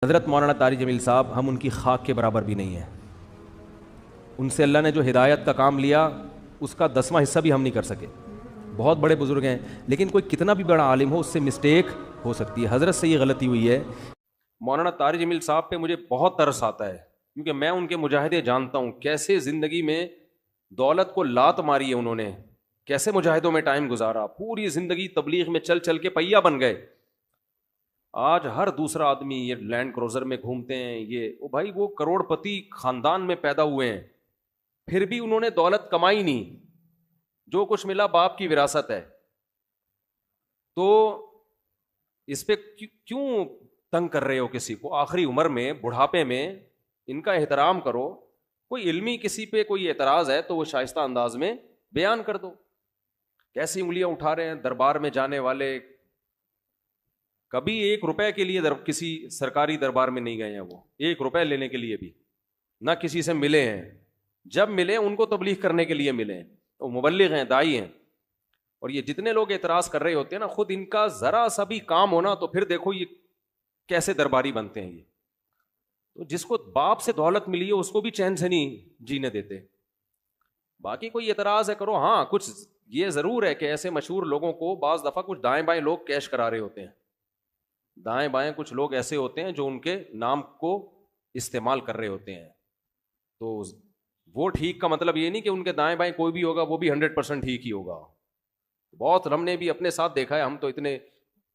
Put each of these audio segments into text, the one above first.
حضرت مولانا طارق جمیل صاحب ہم ان کی خاک کے برابر بھی نہیں ہیں. ان سے اللہ نے جو ہدایت کا کام لیا اس کا 10واں حصہ بھی ہم نہیں کر سکے. بہت بڑے بزرگ ہیں لیکن کوئی کتنا بھی بڑا عالم ہو اس سے مسٹیک ہو سکتی ہے. حضرت سے یہ غلطی ہوئی ہے. مولانا طارق جمیل صاحب پہ مجھے بہت ترس آتا ہے کیونکہ میں ان کے مجاہدے جانتا ہوں، کیسے زندگی میں دولت کو لات ماری ہے انہوں نے، کیسے مجاہدوں میں ٹائم گزارا، پوری زندگی تبلیغ میں چل چل کے پہیا بن گئے. آج ہر دوسرا آدمی یہ لینڈ کروزر میں گھومتے ہیں، یہ بھائی وہ کروڑ پتی خاندان میں پیدا ہوئے ہیں، پھر بھی انہوں نے دولت کمائی نہیں، جو کچھ ملا باپ کی وراثت ہے. تو اس پہ کیوں تنگ کر رہے ہو کسی کو؟ آخری عمر میں، بڑھاپے میں ان کا احترام کرو. کوئی علمی کسی پہ کوئی اعتراض ہے تو وہ شائستہ انداز میں بیان کر دو. کیسی انگلیاں اٹھا رہے ہیں دربار میں جانے والے، کبھی 1 روپے کے لیے کسی سرکاری دربار میں نہیں گئے ہیں، وہ 1 روپے لینے کے لیے بھی نہ کسی سے ملے ہیں. جب ملے ان کو تبلیغ کرنے کے لیے ملے ہیں، وہ مبلغ ہیں، داعی ہیں. اور یہ جتنے لوگ اعتراض کر رہے ہوتے ہیں نا، خود ان کا ذرا سا بھی کام ہونا تو پھر دیکھو یہ کیسے درباری بنتے ہیں. یہ تو جس کو باپ سے دولت ملی ہے اس کو بھی چین سے نہیں جینے دیتے. باقی کوئی اعتراض ہے کرو. ہاں کچھ یہ ضرور ہے کہ ایسے مشہور لوگوں کو بعض دفعہ کچھ دائیں بائیں لوگ کیش کرا رہے ہوتے ہیں. دائیں بائیں کچھ لوگ ایسے ہوتے ہیں جو ان کے نام کو استعمال کر رہے ہوتے ہیں. تو وہ ٹھیک کا مطلب یہ نہیں کہ ان کے دائیں بائیں کوئی بھی ہوگا وہ بھی 100% ٹھیک ہی ہوگا. بہت ہم نے بھی اپنے ساتھ دیکھا ہے. ہم تو اتنے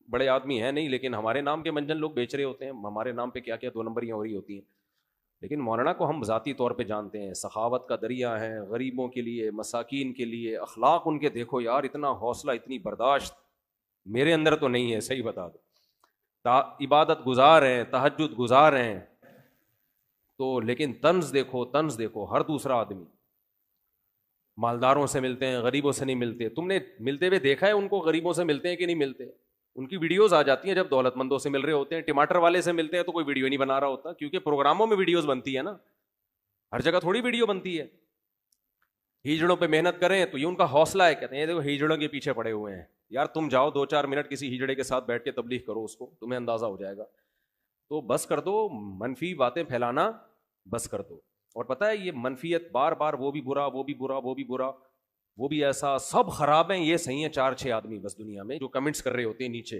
بڑے آدمی ہیں نہیں، لیکن ہمارے نام کے منجن لوگ بیچ رہے ہوتے ہیں، ہمارے نام پہ کیا کیا 2 نمبریاں ہو رہی ہوتی ہیں. لیکن مولانا کو ہم ذاتی طور پہ جانتے ہیں، سخاوت کا دریا ہے، غریبوں کے لیے، مساکین کے لیے. اخلاق ان کے دیکھو یار، اتنا حوصلہ، اتنی برداشت میرے اندر تو نہیں ہے، صحیح بتا دو. عبادت گزار ہیں، تہجد گزار ہیں تو، لیکن طنز دیکھو، طنز دیکھو. ہر دوسرا آدمی مالداروں سے ملتے ہیں، غریبوں سے نہیں ملتے. تم نے ملتے ہوئے دیکھا ہے ان کو؟ غریبوں سے ملتے ہیں کہ نہیں ملتے؟ ان کی ویڈیوز آ جاتی ہیں جب دولت مندوں سے مل رہے ہوتے ہیں. ٹماٹر والے سے ملتے ہیں تو کوئی ویڈیو نہیں بنا رہا ہوتا، کیونکہ پروگراموں میں ویڈیوز بنتی ہے نا، ہر جگہ تھوڑی ویڈیو بنتی ہے. ہیجڑوں پہ محنت کریں تو یہ ان کا حوصلہ ہے. کہتے ہیں دیکھو ہیجڑوں کے پیچھے پڑے ہوئے ہیں. یار تم جاؤ 2-4 منٹ کسی ہیجڑے کے ساتھ بیٹھ کے تبلیغ کرو، اس کو تمہیں اندازہ ہو جائے گا. تو بس کر دو منفی باتیں پھیلانا، بس کر دو. اور پتہ ہے یہ منفیت بار بار، وہ بھی برا، وہ بھی برا، وہ بھی برا، وہ بھی ایسا، سب خراب ہیں، یہ صحیح ہیں 4-6 آدمی بس دنیا میں جو کمنٹس کر رہے ہوتے ہیں نیچے.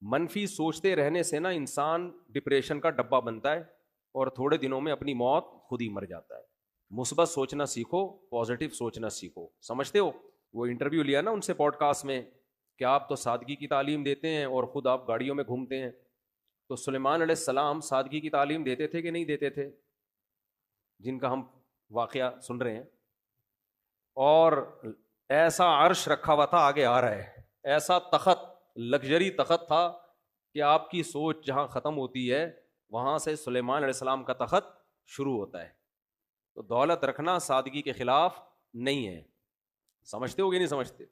منفی سوچتے رہنے سے نا انسان ڈپریشن کا ڈبہ بنتا ہے اور تھوڑے دنوں میں اپنی موت خود ہی مر جاتا ہے. مثبت سوچنا سیکھو، پازیٹیو سوچنا سیکھو. سمجھتے ہو؟ وہ انٹرویو لیا نا ان سے پوڈ کاسٹ میں کہ آپ تو سادگی کی تعلیم دیتے ہیں اور خود آپ گاڑیوں میں گھومتے ہیں. تو سلیمان علیہ السلام سادگی کی تعلیم دیتے تھے کہ نہیں دیتے تھے؟ جن کا ہم واقعہ سن رہے ہیں. اور ایسا عرش رکھا ہوا تھا، آگے آ رہا ہے، ایسا تخت، لگژری تخت تھا کہ آپ کی سوچ جہاں ختم ہوتی ہے وہاں سے سلیمان علیہ السلام کا تخت شروع ہوتا ہے. تو دولت رکھنا سادگی کے خلاف نہیں ہے. سمجھتے ہو کہ نہیں سمجھتے؟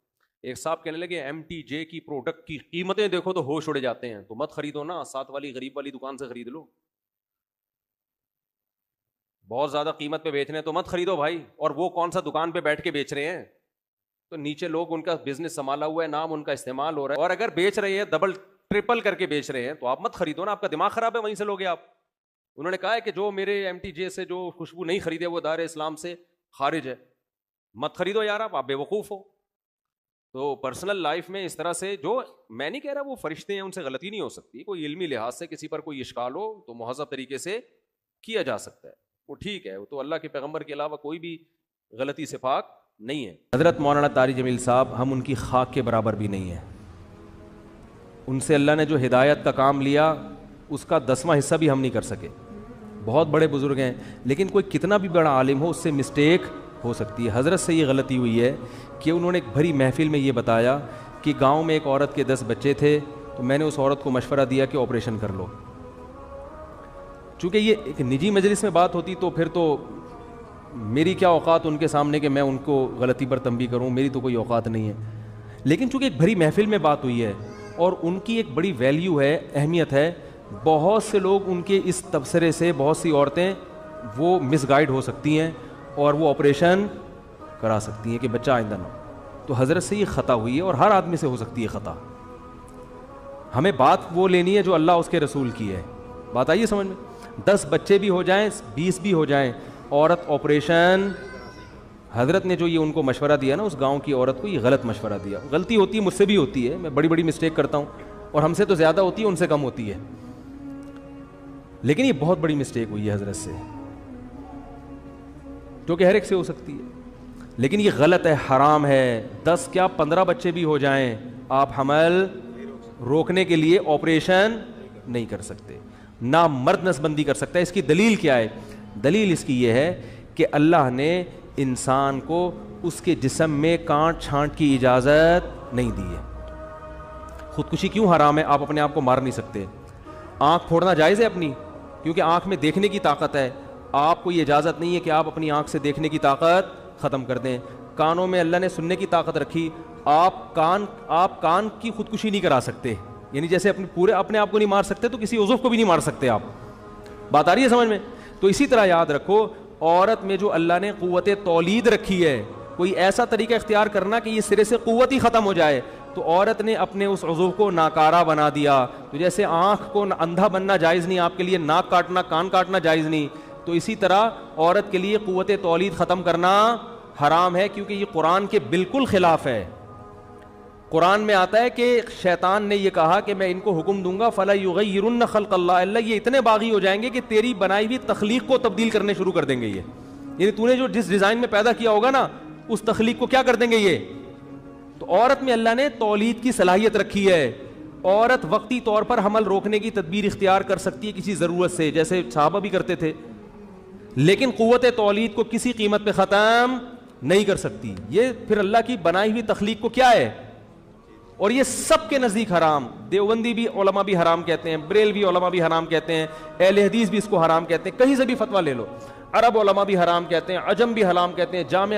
ایک صاحب کہنے لگے MTJ کی پروڈکٹ کی قیمتیں دیکھو تو ہوش اڑ جاتے ہیں. تو مت خریدو نا، ساتھ والی غریب والی دکان سے خرید لو. بہت زیادہ قیمت پہ بیچ رہے ہیں تو مت خریدو بھائی. اور وہ کون سا دکان پہ بیٹھ کے بیچ رہے ہیں؟ تو نیچے لوگ ان کا بزنس سنبھالا ہوا ہے، نام ان کا استعمال ہو رہا ہے، اور اگر بیچ رہے ہیں ڈبل ٹرپل کر کے بیچ رہے ہیں تو آپ مت خریدو نا. آپ کا دماغ خراب ہے، وہیں سے لوگے آپ. انہوں نے کہا ہے کہ جو میرے MTJ سے جو خوشبو نہیں خریدے وہ دائرہ اسلام سے خارج ہے. مت خریدو یار، آپ بے وقوف ہو. تو پرسنل لائف میں اس طرح سے، جو میں نہیں کہہ رہا وہ فرشتے ہیں ان سے غلطی نہیں ہو سکتی، کوئی علمی لحاظ سے کسی پر کوئی اشکال ہو تو مہذب طریقے سے کیا جا سکتا ہے، وہ ٹھیک ہے. وہ تو اللہ کے پیغمبر کے علاوہ کوئی بھی غلطی سے پاک نہیں ہے. حضرت مولانا طارق جمیل صاحب ہم ان کی خاک کے برابر بھی نہیں ہیں. ان سے اللہ نے جو ہدایت کا کام لیا اس کا 10واں حصہ بھی ہم نہیں کر سکے. بہت بڑے بزرگ ہیں لیکن کوئی کتنا بھی بڑا عالم ہو اس سے مسٹیک ہو سکتی ہے. حضرت سے یہ غلطی ہوئی ہے کہ انہوں نے ایک بھری محفل میں یہ بتایا کہ گاؤں میں ایک عورت کے 10 بچے تھے تو میں نے اس عورت کو مشورہ دیا کہ آپریشن کر لو. چونکہ یہ ایک نجی مجلس میں بات ہوتی تو پھر تو میری کیا اوقات ان کے سامنے کہ میں ان کو غلطی پر تنبیہ کروں، میری تو کوئی اوقات نہیں ہے. لیکن چونکہ ایک بھری محفل میں بات ہوئی ہے اور ان کی ایک بڑی ویلیو ہے، اہمیت ہے، بہت سے لوگ ان کے اس تبصرے سے، بہت سی عورتیں وہ مس گائیڈ ہو سکتی ہیں اور وہ آپریشن کرا سکتی ہیں کہ بچہ آئندہ نہ ہو. تو حضرت سے یہ خطا ہوئی ہے اور ہر آدمی سے ہو سکتی ہے خطا. ہمیں بات وہ لینی ہے جو اللہ اس کے رسول کی ہے. بات آئیے سمجھ میں؟ 10 بچے بھی ہو جائیں 20 بھی ہو جائیں، عورت آپریشن، حضرت نے جو یہ ان کو مشورہ دیا نا، اس گاؤں کی عورت کو یہ غلط مشورہ دیا. غلطی ہوتی ہے، مجھ سے بھی ہوتی ہے، میں بڑی بڑی مسٹیک کرتا ہوں، اور ہم سے تو زیادہ ہوتی ہے، ان سے کم ہوتی ہے، لیکن یہ بہت بڑی مسٹیک ہوئی ہے حضرت سے، جو کہ ہر ایک سے ہو سکتی ہے، لیکن یہ غلط ہے، حرام ہے. 10 کیا 15 بچے بھی ہو جائیں، آپ حمل روکنے کے لیے آپریشن نہیں کر سکتے، نہ مرد نسبندی کر سکتا ہے. اس کی دلیل کیا ہے؟ دلیل اس کی یہ ہے کہ اللہ نے انسان کو اس کے جسم میں کانٹ چھانٹ کی اجازت نہیں دی ہے. خودکشی کیوں حرام ہے؟ آپ اپنے آپ کو مار نہیں سکتے. آنکھ پھوڑنا جائز ہے اپنی، کیونکہ آنکھ میں دیکھنے کی طاقت ہے. آپ کو یہ اجازت نہیں ہے کہ آپ اپنی آنکھ سے دیکھنے کی طاقت ختم کر دیں. کانوں میں اللہ نے سننے کی طاقت رکھی، آپ کان کی خودکشی نہیں کرا سکتے، یعنی جیسے اپنے آپ کو نہیں مار سکتے تو کسی عضو کو بھی نہیں مار سکتے آپ. بات آ رہی ہے سمجھ میں؟ تو اسی طرح یاد رکھو، عورت میں جو اللہ نے قوت تولید رکھی ہے، کوئی ایسا طریقہ اختیار کرنا کہ یہ سرے سے قوت ہی ختم ہو جائے، تو عورت نے اپنے اس عضو کو ناکارہ بنا دیا. تو جیسے آنکھ کو اندھا بننا جائز نہیں آپ کے لیے، ناک کاٹنا کان کاٹنا جائز نہیں، تو اسی طرح عورت کے لیے قوت تولید ختم کرنا حرام ہے، کیونکہ یہ قرآن کے بالکل خلاف ہے. قرآن میں آتا ہے کہ شیطان نے یہ کہا کہ میں ان کو حکم دوں گا فَلَا يُغَيِّرُنَّ خَلْقَ اللَّهِ، اللہ یہ اتنے باغی ہو جائیں گے کہ تیری بنائی ہوئی تخلیق کو تبدیل کرنے شروع کر دیں گے. یہ یعنی تو نے جو جس ڈیزائن میں پیدا کیا ہوگا نا، اس تخلیق کو کیا کر دیں گے یہ. تو عورت میں اللہ نے تولید کی صلاحیت رکھی ہے. عورت وقتی طور پر حمل روکنے کی تدبیر اختیار کر سکتی ہے کسی ضرورت سے، جیسے صحابہ بھی کرتے تھے، لیکن قوت تولید کو کسی قیمت پہ ختم نہیں کر سکتی. یہ پھر اللہ کی بنائی ہوئی تخلیق کو کیا ہے، اور یہ سب کے نزدیک حرام. دیوبندی بھی علماء بھی حرام کہتے ہیں، بریلوی علماء بھی حرام کہتے ہیں، اہل حدیث بھی اس کو حرام کہتے ہیں، کہیں سے بھی فتویٰ لے لو. عرب علماء بھی حرام کہتے ہیں، عجم بھی حرام کہتے ہیں، جامع